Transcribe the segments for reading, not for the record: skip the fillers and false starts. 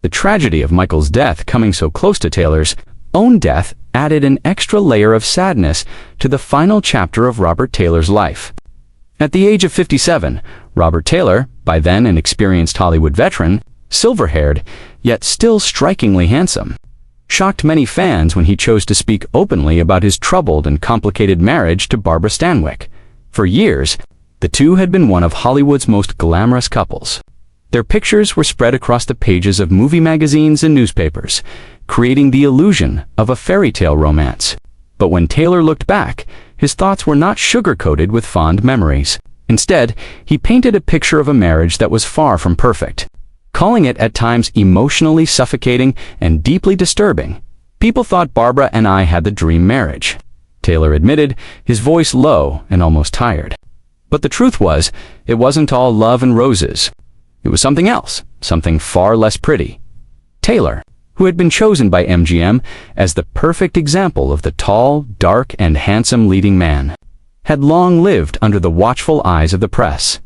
The tragedy of Michael's death coming so close to Taylor's own death added an extra layer of sadness to the final chapter of Robert Taylor's life. At the age of 57, Robert Taylor, by then an experienced Hollywood veteran, silver-haired, yet still strikingly handsome, shocked many fans when he chose to speak openly about his troubled and complicated marriage to Barbara Stanwyck. For years, the two had been one of Hollywood's most glamorous couples. Their pictures were spread across the pages of movie magazines and newspapers, creating the illusion of a fairy tale romance. But when Taylor looked back, his thoughts were not sugar-coated with fond memories. Instead, he painted a picture of a marriage that was far from perfect, calling it at times emotionally suffocating and deeply disturbing. "People thought Barbara and I had the dream marriage," Taylor admitted, his voice low and almost tired. But the truth was, it wasn't all love and roses. It was something else, something far less pretty. Taylor, who had been chosen by MGM as the perfect example of the tall, dark, and handsome leading man, had long lived under the watchful eyes of the press.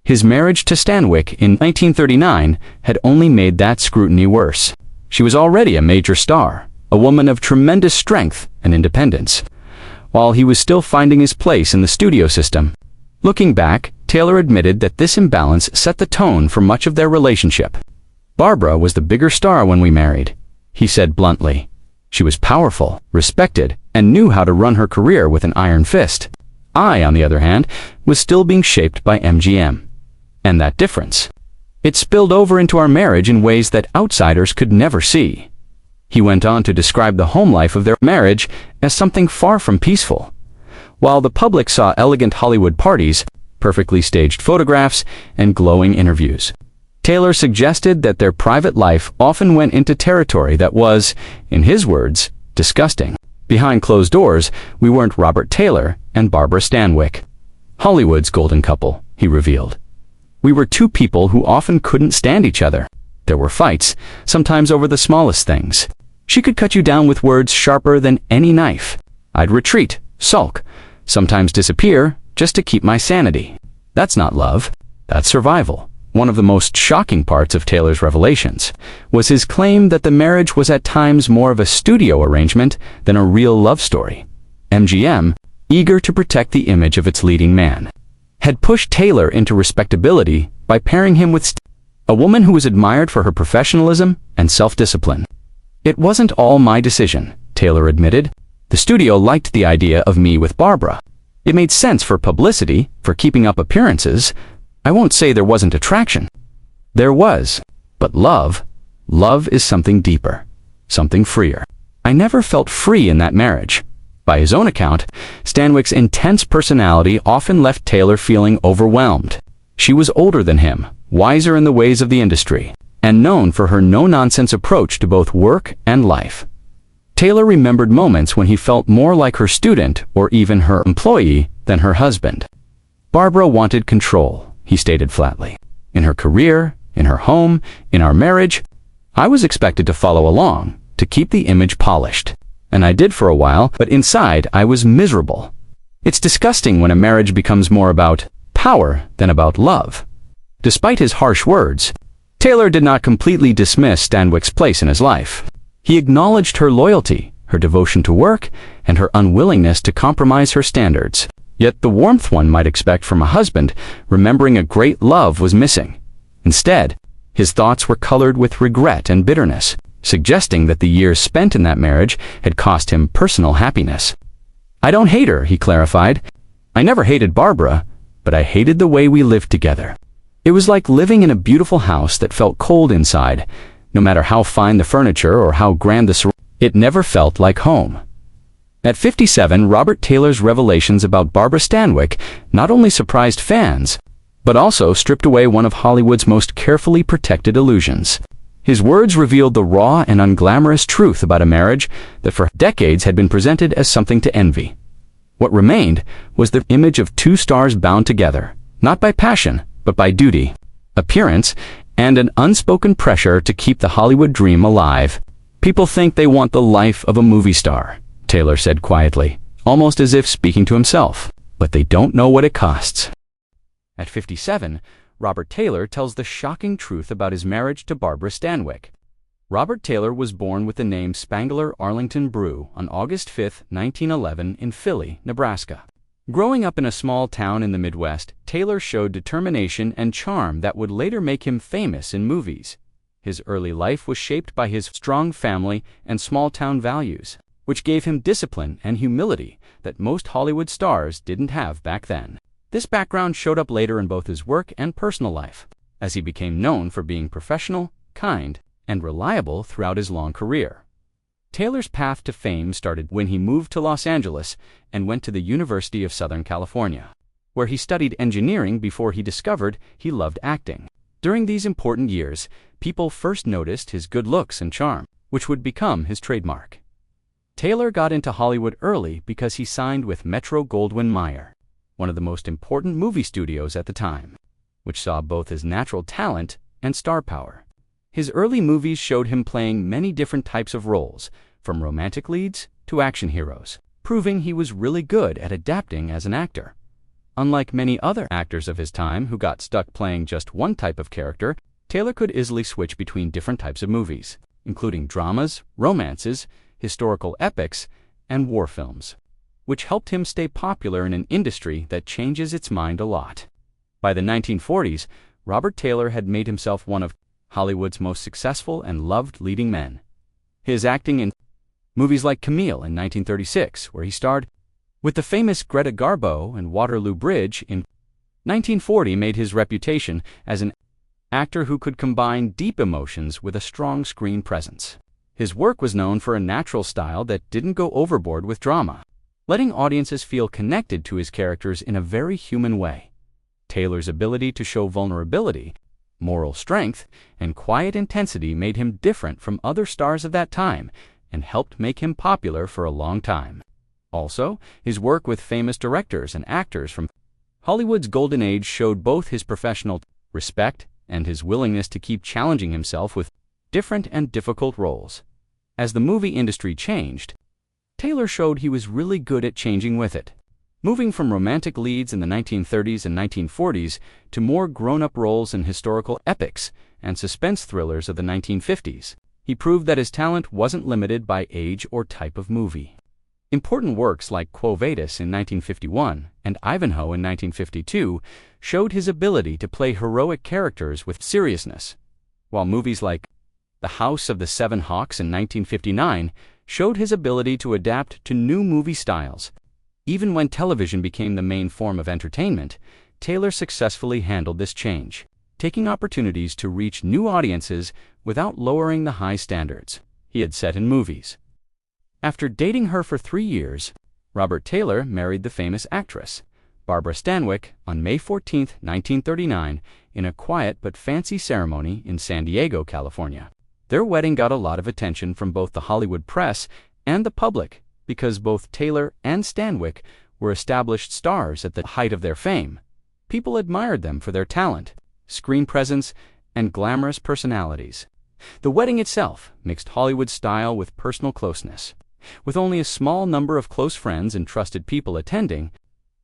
His marriage to Stanwyck in 1939 had only made that scrutiny worse. She was already a major star, a woman of tremendous strength and independence, while he was still finding his place in the studio system. Looking back, Taylor admitted that this imbalance set the tone for much of their relationship. "Barbara was the bigger star when we married," he said bluntly. "She was powerful, respected, and knew how to run her career with an iron fist. I, on the other hand, was still being shaped by MGM. And that difference, it spilled over into our marriage in ways that outsiders could never see." He went on to describe the home life of their marriage as something far from peaceful. While the public saw elegant Hollywood parties, perfectly staged photographs, and glowing interviews, Taylor suggested that their private life often went into territory that was, in his words, disgusting. "Behind closed doors, we weren't Robert Taylor and Barbara Stanwyck, Hollywood's golden couple," he revealed. "We were two people who often couldn't stand each other. There were fights, sometimes over the smallest things. She could cut you down with words sharper than any knife. I'd retreat, sulk, sometimes disappear, just to keep my sanity. That's not love, that's survival." One of the most shocking parts of Taylor's revelations was his claim that the marriage was at times more of a studio arrangement than a real love story. MGM, eager to protect the image of its leading man, had pushed Taylor into respectability by pairing him with a woman who was admired for her professionalism and self-discipline. "It wasn't all my decision," Taylor admitted. "The studio liked the idea of me with Barbara. It made sense for publicity, for keeping up appearances. I won't say there wasn't attraction. There was. But love is something deeper, something freer. I never felt free in that marriage." By his own account, Stanwyck's intense personality often left Taylor feeling overwhelmed. She was older than him, wiser in the ways of the industry, and known for her no-nonsense approach to both work and life. Taylor remembered moments when he felt more like her student or even her employee than her husband. "Barbara wanted control," he stated flatly. "In her career, in her home, in our marriage. I was expected to follow along, to keep the image polished. And I did for a while, but inside I was miserable. It's disgusting when a marriage becomes more about power than about love." Despite his harsh words, Taylor did not completely dismiss Stanwyck's place in his life. He acknowledged her loyalty, her devotion to work, and her unwillingness to compromise her standards. Yet the warmth one might expect from a husband remembering a great love was missing. Instead, his thoughts were colored with regret and bitterness, suggesting that the years spent in that marriage had cost him personal happiness. "I don't hate her," he clarified. "I never hated Barbara, but I hated the way we lived together. It was like living in a beautiful house that felt cold inside. No matter how fine the furniture or how grand the surroundings, it never felt like home." At 57, Robert Taylor's revelations about Barbara Stanwyck not only surprised fans, but also stripped away one of Hollywood's most carefully protected illusions. His words revealed the raw and unglamorous truth about a marriage that for decades had been presented as something to envy. What remained was the image of two stars bound together, not by passion, but by duty, appearance, and an unspoken pressure to keep the Hollywood dream alive. "People think they want the life of a movie star," Taylor said quietly, almost as if speaking to himself, "but they don't know what it costs." At 57, Robert Taylor tells the shocking truth about his marriage to Barbara Stanwyck. Robert Taylor was born with the name Spangler Arlington Brew on August 5, 1911 in Philly, Nebraska. Growing up in a small town in the Midwest, Taylor showed determination and charm that would later make him famous in movies. His early life was shaped by his strong family and small-town values, which gave him discipline and humility that most Hollywood stars didn't have back then. This background showed up later in both his work and personal life, as he became known for being professional, kind, and reliable throughout his long career. Taylor's path to fame started when he moved to Los Angeles and went to the University of Southern California, where he studied engineering before he discovered he loved acting. During these important years, people first noticed his good looks and charm, which would become his trademark. Taylor got into Hollywood early because he signed with Metro-Goldwyn-Mayer, one of the most important movie studios at the time, which saw both his natural talent and star power. His early movies showed him playing many different types of roles, from romantic leads to action heroes, proving he was really good at adapting as an actor. Unlike many other actors of his time who got stuck playing just one type of character, Taylor could easily switch between different types of movies, including dramas, romances, historical epics, and war films, which helped him stay popular in an industry that changes its mind a lot. By the 1940s, Robert Taylor had made himself one of Hollywood's most successful and loved leading men. His acting in movies like Camille in 1936, where he starred with the famous Greta Garbo, and Waterloo Bridge in 1940, made his reputation as an actor who could combine deep emotions with a strong screen presence. His work was known for a natural style that didn't go overboard with drama, letting audiences feel connected to his characters in a very human way. Taylor's ability to show vulnerability, moral strength, and quiet intensity made him different from other stars of that time and helped make him popular for a long time. Also, his work with famous directors and actors from Hollywood's golden age showed both his professional respect and his willingness to keep challenging himself with different and difficult roles. As the movie industry changed, Taylor showed he was really good at changing with it, moving from romantic leads in the 1930s and 1940s to more grown-up roles in historical epics and suspense thrillers of the 1950s. He proved that his talent wasn't limited by age or type of movie. Important works like Quo Vadis in 1951 and Ivanhoe in 1952 showed his ability to play heroic characters with seriousness, while movies like The House of the Seven Hawks in 1959 showed his ability to adapt to new movie styles. Even when television became the main form of entertainment, Taylor successfully handled this change, taking opportunities to reach new audiences without lowering the high standards he had set in movies. After dating her for 3 years, Robert Taylor married the famous actress, Barbara Stanwyck, on May 14, 1939, in a quiet but fancy ceremony in San Diego, California. Their wedding got a lot of attention from both the Hollywood press and the public, because both Taylor and Stanwyck were established stars at the height of their fame. People admired them for their talent, screen presence, and glamorous personalities. The wedding itself mixed Hollywood style with personal closeness. With only a small number of close friends and trusted people attending,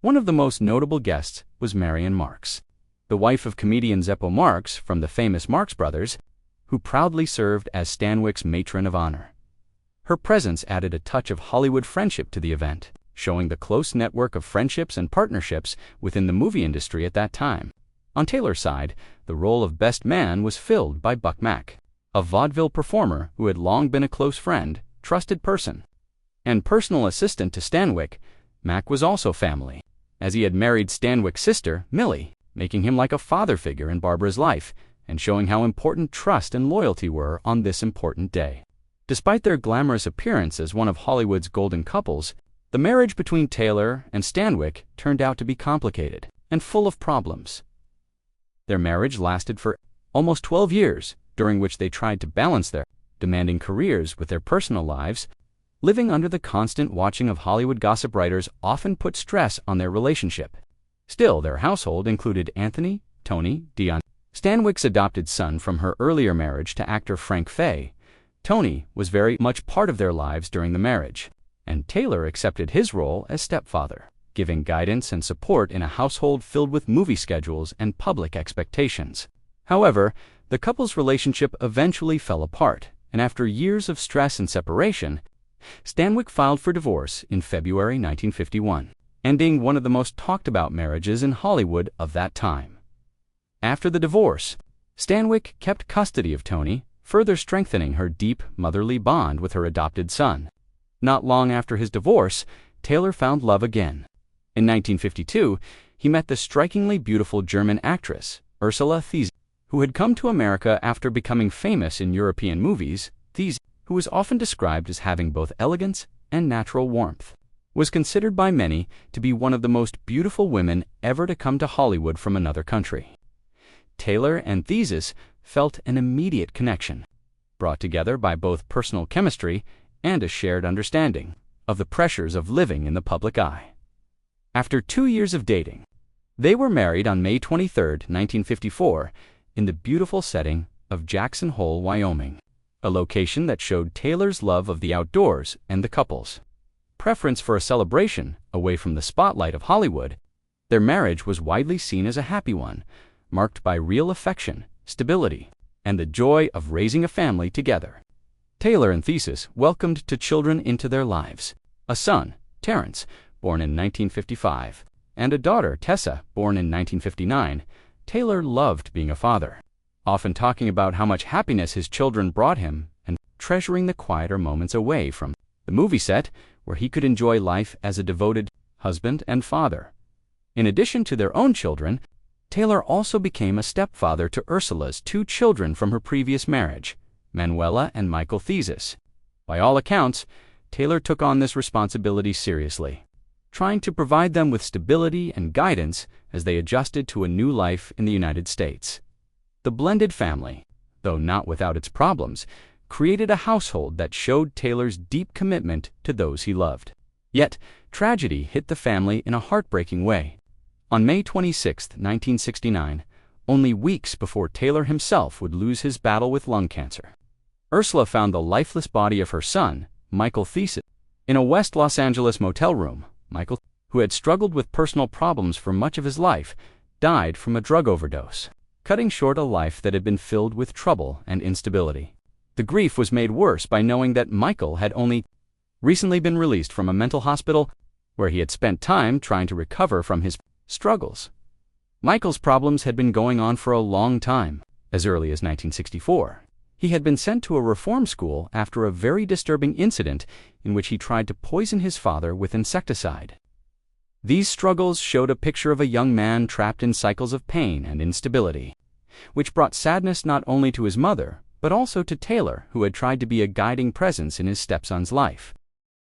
one of the most notable guests was Marion Marks, the wife of comedian Zeppo Marx from the famous Marx Brothers, who proudly served as Stanwyck's matron of honor. Her presence added a touch of Hollywood friendship to the event, showing the close network of friendships and partnerships within the movie industry at that time. On Taylor's side, the role of best man was filled by Buck Mack, a vaudeville performer who had long been a close friend, trusted person, and personal assistant to Stanwyck. Mack was also family, as he had married Stanwyck's sister, Millie, making him like a father figure in Barbara's life and showing how important trust and loyalty were on this important day. Despite their glamorous appearance as one of Hollywood's golden couples, the marriage between Taylor and Stanwyck turned out to be complicated and full of problems. Their marriage lasted for almost 12 years, during which they tried to balance their demanding careers with their personal lives. Living under the constant watching of Hollywood gossip writers often put stress on their relationship. Still, their household included Anthony, Tony, Dion, Stanwyck's adopted son from her earlier marriage to actor Frank Fay. Tony was very much part of their lives during the marriage, and Taylor accepted his role as stepfather, giving guidance and support in a household filled with movie schedules and public expectations. However, the couple's relationship eventually fell apart, and and after years of stress and separation, Stanwyck filed for divorce in February 1951, ending one of the most talked-about marriages in Hollywood of that time. After the divorce, Stanwyck kept custody of Toni, further strengthening her deep motherly bond with her adopted son. Not long after his divorce, Taylor found love again. In 1952, he met the strikingly beautiful German actress, Ursula Thiese, who had come to America after becoming famous in European movies. Thiese, who was often described as having both elegance and natural warmth, was considered by many to be one of the most beautiful women ever to come to Hollywood from another country. Taylor and Thiese felt an immediate connection, brought together by both personal chemistry and a shared understanding of the pressures of living in the public eye. After 2 years of dating, they were married on May 23, 1954, in the beautiful setting of Jackson Hole, Wyoming, a location that showed Taylor's love of the outdoors and the couple's preference for a celebration away from the spotlight of Hollywood. Their marriage was widely seen as a happy one, marked by real affection, stability, and the joy of raising a family together. Taylor and Thiese welcomed 2 children into their lives: a son, Terrence, born in 1955, and a daughter, Tessa, born in 1959. Taylor loved being a father, often talking about how much happiness his children brought him and treasuring the quieter moments away from the movie set, where he could enjoy life as a devoted husband and father. In addition to their own children, Taylor also became a stepfather to Ursula's 2 children from her previous marriage, Manuela and Michael Thiese. By all accounts, Taylor took on this responsibility seriously, trying to provide them with stability and guidance as they adjusted to a new life in the United States. The blended family, though not without its problems, created a household that showed Taylor's deep commitment to those he loved. Yet, tragedy hit the family in a heartbreaking way. On May 26, 1969, only weeks before Taylor himself would lose his battle with lung cancer, Ursula found the lifeless body of her son, Michael Thiese, in a West Los Angeles motel room. Michael, who had struggled with personal problems for much of his life, died from a drug overdose, cutting short a life that had been filled with trouble and instability. The grief was made worse by knowing that Michael had only recently been released from a mental hospital where he had spent time trying to recover from his struggles. Michael's problems had been going on for a long time. As early as 1964, he had been sent to a reform school after a very disturbing incident in which he tried to poison his father with insecticide. These struggles showed a picture of a young man trapped in cycles of pain and instability, which brought sadness not only to his mother, but also to Taylor, who had tried to be a guiding presence in his stepson's life.